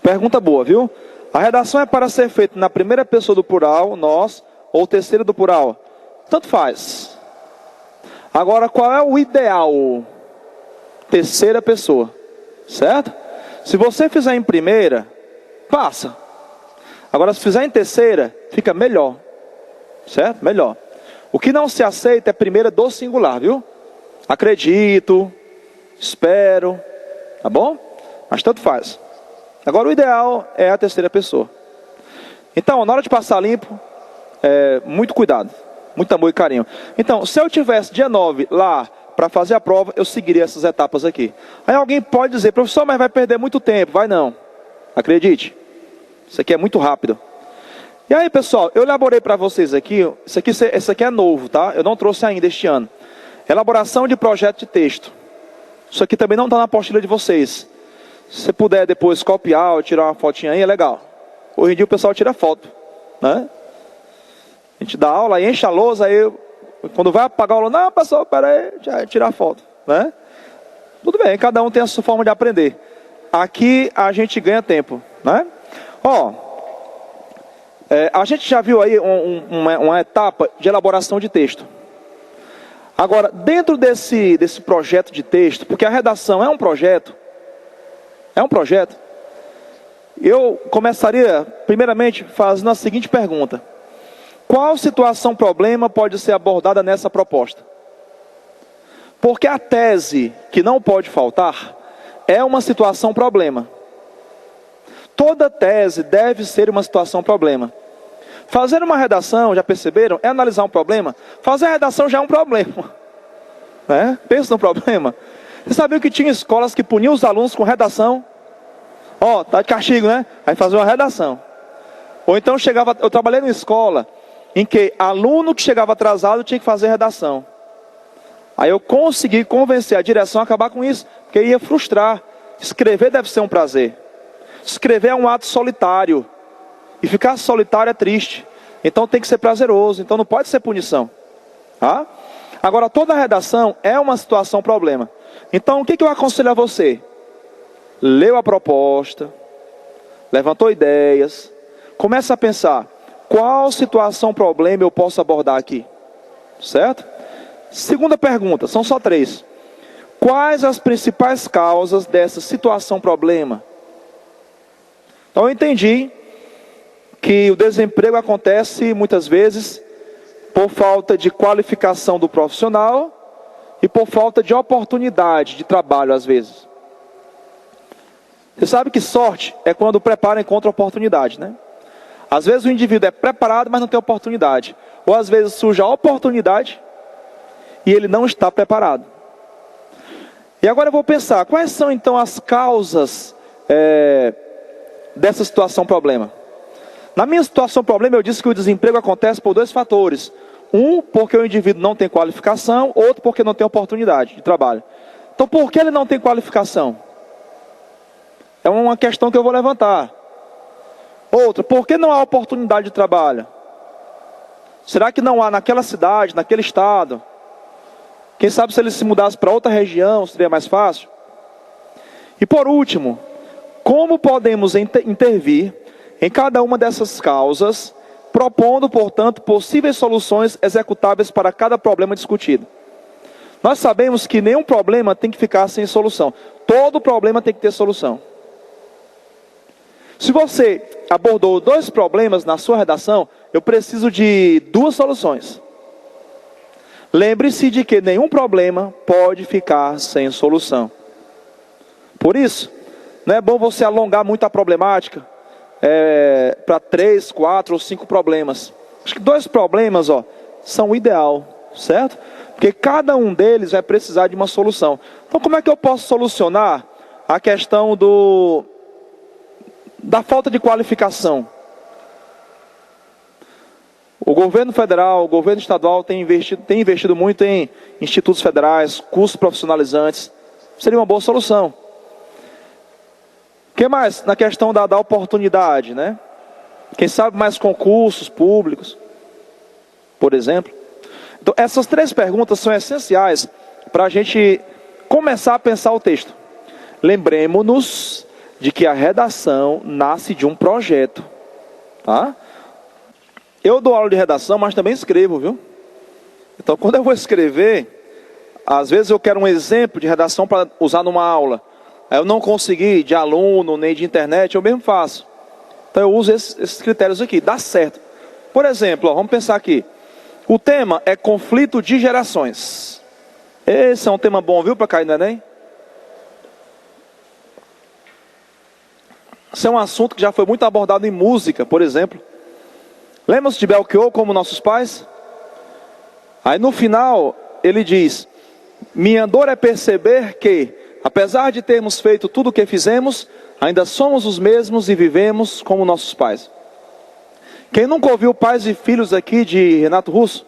Pergunta boa, viu? A redação é para ser feita na primeira pessoa do plural, nós, ou terceira do plural. Tanto faz. Agora, qual é o ideal? Terceira pessoa, certo? Se você fizer em primeira, passa. Agora, se fizer em terceira, fica melhor, certo? Melhor. O que não se aceita é primeira do singular, viu? Acredito, espero, tá bom? Mas tanto faz. Agora, o ideal é a terceira pessoa. Então, na hora de passar limpo, muito cuidado, muito amor e carinho. Então, se eu tivesse dia 9 lá para fazer a prova, eu seguiria essas etapas aqui. Aí alguém pode dizer, professor, mas vai perder muito tempo. Vai não, acredite. Isso aqui é muito rápido. E aí, pessoal, eu elaborei para vocês aqui, esse aqui é novo, tá? Eu não trouxe ainda este ano. Elaboração de projeto de texto. Isso aqui também não está na apostila de vocês. Se você puder depois copiar ou tirar uma fotinha aí, é legal. Hoje em dia o pessoal tira foto, né? A gente dá aula, enche a lousa, aí quando vai apagar a aula, não, pessoal, peraí, já tirar foto, né? Tudo bem, cada um tem a sua forma de aprender. Aqui a gente ganha tempo, né? A gente já viu aí uma etapa de elaboração de texto. Agora, dentro desse projeto de texto, porque a redação é um projeto, eu começaria, primeiramente, fazendo a seguinte pergunta. Qual situação, problema pode ser abordada nessa proposta? Porque a tese que não pode faltar é uma situação, problema. Toda tese deve ser uma situação, problema. Fazer uma redação, já perceberam, é analisar um problema. Fazer a redação já é um problema, né? Pensa no problema. Você sabia que tinha escolas que puniam os alunos com redação? Tá de castigo, né? Aí fazia uma redação. Ou então eu trabalhei numa escola em que aluno que chegava atrasado tinha que fazer redação. Aí eu consegui convencer a direção a acabar com isso, porque ia frustrar. Escrever deve ser um prazer. Escrever é um ato solitário. E ficar solitário é triste. Então tem que ser prazeroso. Então não pode ser punição. Tá? Agora, toda redação é uma situação, problema. Então o que eu aconselho a você? Leu a proposta, levantou ideias, começa a pensar, qual situação, problema eu posso abordar aqui? Certo? Segunda pergunta, são só 3. Quais as principais causas dessa situação, problema? Então eu entendi que o desemprego acontece muitas vezes por falta de qualificação do profissional e por falta de oportunidade de trabalho às vezes. Você sabe que sorte é quando o preparo encontra oportunidade, né? Às vezes o indivíduo é preparado, mas não tem oportunidade. Ou às vezes surge a oportunidade e ele não está preparado. E agora eu vou pensar, quais são então as causas dessa situação, problema? Na minha situação, problema, eu disse que o desemprego acontece por 2 fatores. Um, porque o indivíduo não tem qualificação, outro, porque não tem oportunidade de trabalho. Então, por que ele não tem qualificação? É uma questão que eu vou levantar. Outra, por que não há oportunidade de trabalho? Será que não há naquela cidade, naquele estado? Quem sabe se ele se mudasse para outra região, seria mais fácil? E por último, como podemos intervir em cada uma dessas causas, propondo, portanto, possíveis soluções executáveis para cada problema discutido? Nós sabemos que nenhum problema tem que ficar sem solução. Todo problema tem que ter solução. Se você abordou 2 problemas na sua redação, eu preciso de 2 soluções. Lembre-se de que nenhum problema pode ficar sem solução. Por isso, não é bom você alongar muito a problemática para 3, 4 ou 5 problemas. Acho que 2 problemas são o ideal, certo? Porque cada um deles vai precisar de uma solução. Então como é que eu posso solucionar a questão da falta de qualificação? O governo federal, o governo estadual tem investido muito em institutos federais, cursos profissionalizantes. Seria uma boa solução. O que mais? Na questão da oportunidade, né? Quem sabe mais concursos públicos, por exemplo. Então, essas 3 perguntas são essenciais para a gente começar a pensar o texto. Lembremos-nos de que a redação nasce de um projeto, tá? Eu dou aula de redação, mas também escrevo, viu? Então, quando eu vou escrever, às vezes eu quero um exemplo de redação para usar numa aula. Aí eu não consegui de aluno, nem de internet, eu mesmo faço. Então eu uso esses critérios aqui, dá certo. Por exemplo, ó, vamos pensar aqui. O tema é conflito de gerações. Esse é um tema bom, viu, para cair no Enem? Esse é um assunto que já foi muito abordado em música, por exemplo. Lembra-se de Belchior como nossos pais? Aí no final ele diz: minha dor é perceber que, apesar de termos feito tudo o que fizemos, ainda somos os mesmos e vivemos como nossos pais. Quem nunca ouviu Pais e Filhos aqui de Renato Russo?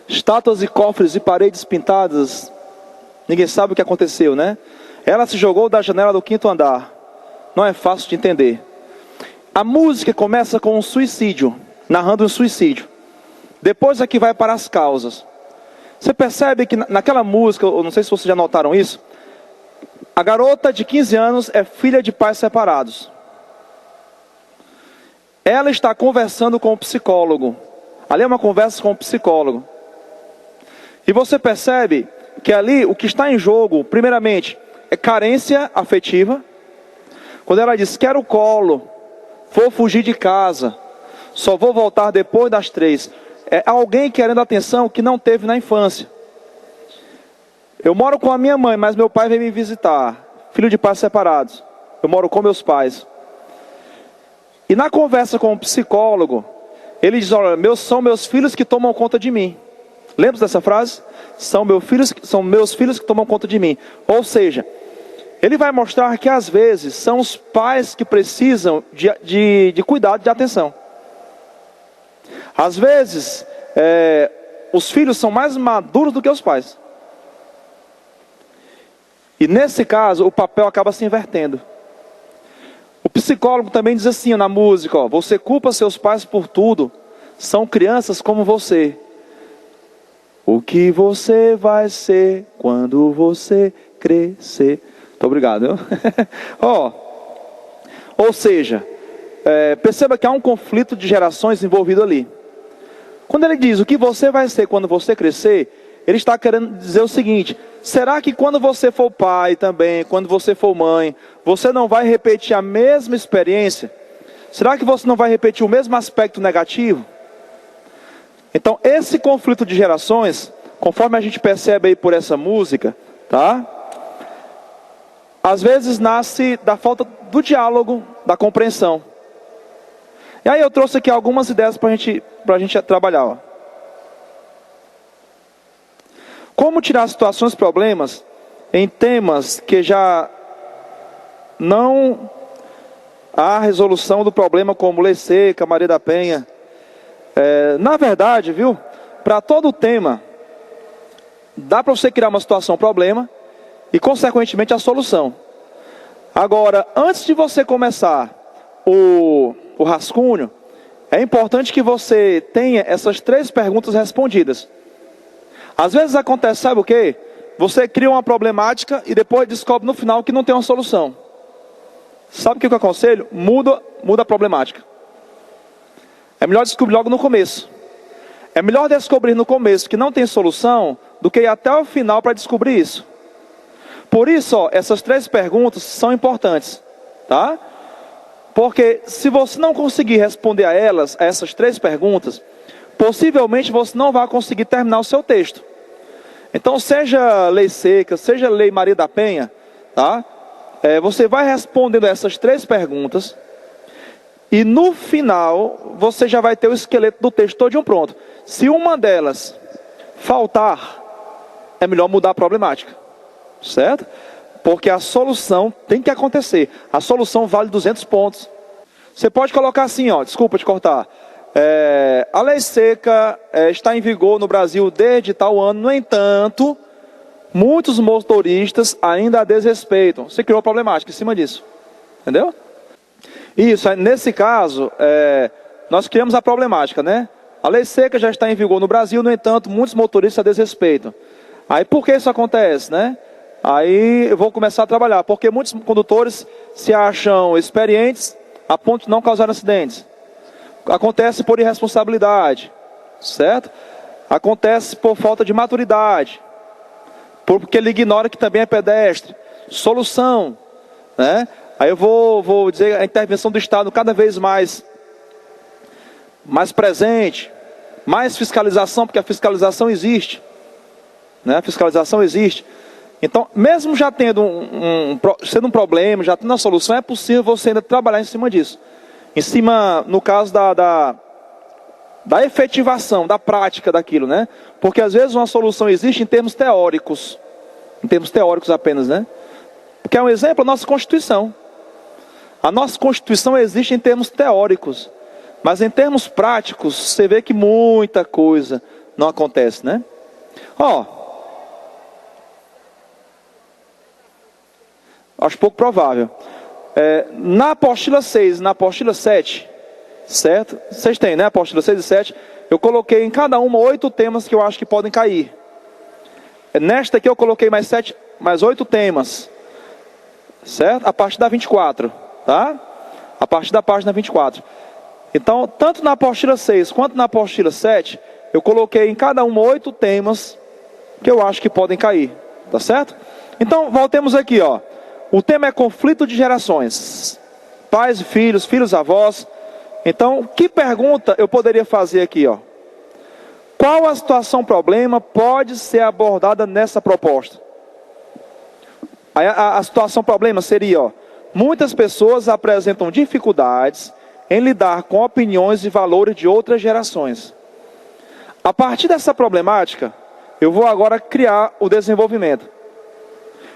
Estátuas e cofres e paredes pintadas. Ninguém sabe o que aconteceu, né? Ela se jogou da janela do 5º andar. Não é fácil de entender. A música começa com um suicídio, narrando um suicídio. Depois é que vai para as causas. Você percebe que naquela música, eu não sei se vocês já notaram isso, a garota de 15 anos é filha de pais separados. Ela está conversando com o psicólogo. Ali é uma conversa com o psicólogo. E você percebe que ali o que está em jogo, primeiramente, é carência afetiva. Quando ela diz, quero colo, vou fugir de casa, só vou voltar depois das 3. É alguém querendo atenção que não teve na infância. Eu moro com a minha mãe, mas meu pai vem me visitar. Filho de pais separados. Eu moro com meus pais. E na conversa com o psicólogo, ele diz, olha, são meus filhos que tomam conta de mim. Lembra dessa frase? São meus filhos que tomam conta de mim. Ou seja, ele vai mostrar que às vezes são os pais que precisam de cuidado, de atenção. Às vezes, os filhos são mais maduros do que os pais. E nesse caso, o papel acaba se invertendo. O psicólogo também diz assim na música, ó, você culpa seus pais por tudo, são crianças como você. O que você vai ser quando você crescer? Muito obrigado. Ou seja, perceba que há um conflito de gerações envolvido ali. Quando ele diz o que você vai ser quando você crescer, ele está querendo dizer o seguinte: será que quando você for pai também, quando você for mãe, você não vai repetir a mesma experiência? Será que você não vai repetir o mesmo aspecto negativo? Então esse conflito de gerações, conforme a gente percebe aí por essa música, tá? Às vezes nasce da falta do diálogo, da compreensão. E aí eu trouxe aqui algumas ideias para a gente trabalhar. Ó. Como tirar situações, problemas em temas que já não há resolução do problema, como Lei Seca, Maria da Penha. Na verdade, viu, para todo tema, dá para você criar uma situação, problema, e consequentemente a solução. Agora, antes de você começar o rascunho, é importante que você tenha essas 3 perguntas respondidas. Às vezes acontece, sabe o quê? Você cria uma problemática e depois descobre no final que não tem uma solução. Sabe o que eu aconselho? Muda a problemática. É melhor descobrir logo no começo. É melhor descobrir no começo que não tem solução do que ir até o final para descobrir isso. Por isso, ó, essas 3 perguntas são importantes, tá? Porque se você não conseguir responder a essas 3 perguntas, possivelmente você não vai conseguir terminar o seu texto. Então, seja Lei Seca, seja Lei Maria da Penha, tá? Você vai respondendo essas 3 perguntas, e no final, você já vai ter o esqueleto do texto todinho pronto. Se uma delas faltar, é melhor mudar a problemática, certo? Porque a solução tem que acontecer. A solução vale 200 pontos. Você pode colocar assim, ó, desculpa te cortar. A Lei Seca está em vigor no Brasil desde tal ano. No entanto, muitos motoristas ainda a desrespeitam. Você criou a problemática em cima disso. Entendeu? Isso, nesse caso, nós criamos a problemática, né? A Lei Seca já está em vigor no Brasil, no entanto, muitos motoristas a desrespeitam. Aí por que isso acontece, né? Aí eu vou começar a trabalhar, porque muitos condutores se acham experientes a ponto de não causar acidentes. Acontece por irresponsabilidade, certo? Acontece por falta de maturidade, porque ele ignora que também é pedestre. Solução, né? Aí eu vou dizer a intervenção do Estado cada vez mais presente, mais fiscalização, porque a fiscalização existe, né? A fiscalização existe. Então, mesmo já tendo sendo um problema, já tendo uma solução, é possível você ainda trabalhar em cima disso. Em cima, no caso da efetivação, da prática daquilo, né? Porque às vezes uma solução existe em termos teóricos apenas, né? Porque é um exemplo, a nossa Constituição. A nossa Constituição existe em termos teóricos, mas em termos práticos, você vê que muita coisa não acontece, né? Acho pouco provável. Na apostila 6 e na apostila 7, certo? Vocês têm, né? Apostila 6 e 7. Eu coloquei em cada uma 8 temas que eu acho que podem cair. Nesta aqui eu coloquei mais 8 temas. Certo? A partir da 24, tá? A partir da página 24. Então, tanto na apostila 6 quanto na apostila 7, eu coloquei em cada uma 8 temas que eu acho que podem cair. Tá certo? Então, voltemos aqui, ó. O tema é conflito de gerações. Pais e filhos, filhos e avós. Então, que pergunta eu poderia fazer aqui, ó? Qual a situação, problema pode ser abordada nessa proposta? A situação, problema seria, ó, muitas pessoas apresentam dificuldades em lidar com opiniões e valores de outras gerações. A partir dessa problemática, eu vou agora criar o desenvolvimento.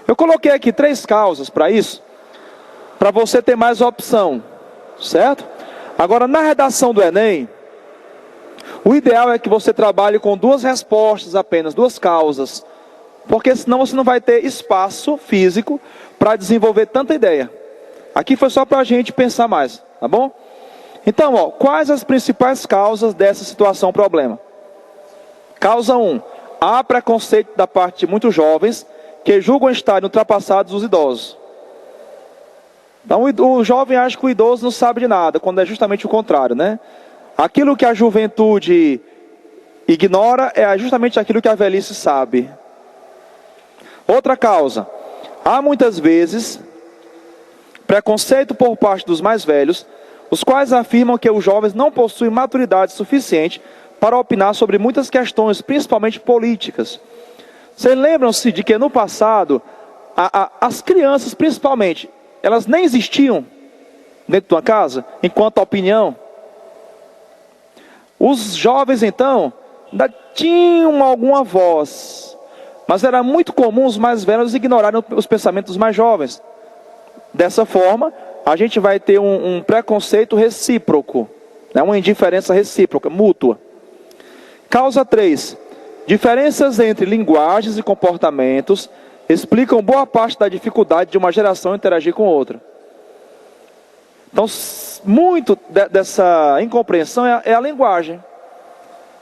Eu coloquei aqui 3 causas para isso, para você ter mais opção, certo? Agora, na redação do Enem, o ideal é que você trabalhe com 2 respostas apenas, 2 causas, porque senão você não vai ter espaço físico para desenvolver tanta ideia. Aqui foi só para a gente pensar mais, tá bom? Então, ó, quais as principais causas dessa situação, problema? Causa 1, há preconceito da parte de muitos jovens que julgam estarem ultrapassados os idosos. Então o jovem acha que o idoso não sabe de nada, quando é justamente o contrário, né? Aquilo que a juventude ignora é justamente aquilo que a velhice sabe. Outra causa, há muitas vezes preconceito por parte dos mais velhos, os quais afirmam que os jovens não possuem maturidade suficiente para opinar sobre muitas questões, principalmente políticas. Vocês lembram-se de que no passado, as crianças principalmente, elas nem existiam dentro de uma casa, enquanto a opinião. Os jovens então, ainda tinham alguma voz, mas era muito comum os mais velhos ignorarem os pensamentos dos mais jovens. Dessa forma, a gente vai ter um preconceito recíproco, né? Uma indiferença recíproca, mútua. Causa 3. Diferenças entre linguagens e comportamentos explicam boa parte da dificuldade de uma geração interagir com outra. Então, muito dessa incompreensão é a linguagem.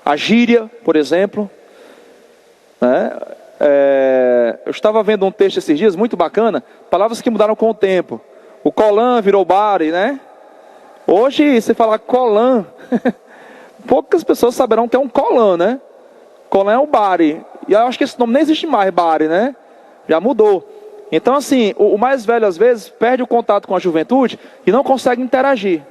A gíria, por exemplo. Né? Eu estava vendo um texto esses dias, muito bacana, palavras que mudaram com o tempo. O colan virou bari, né? Hoje, se falar colan, poucas pessoas saberão que é um colan, né? Colan é o bari. E eu acho que esse nome nem existe mais, bari, né? Já mudou. Então, assim, o mais velho, às vezes, perde o contato com a juventude e não consegue interagir.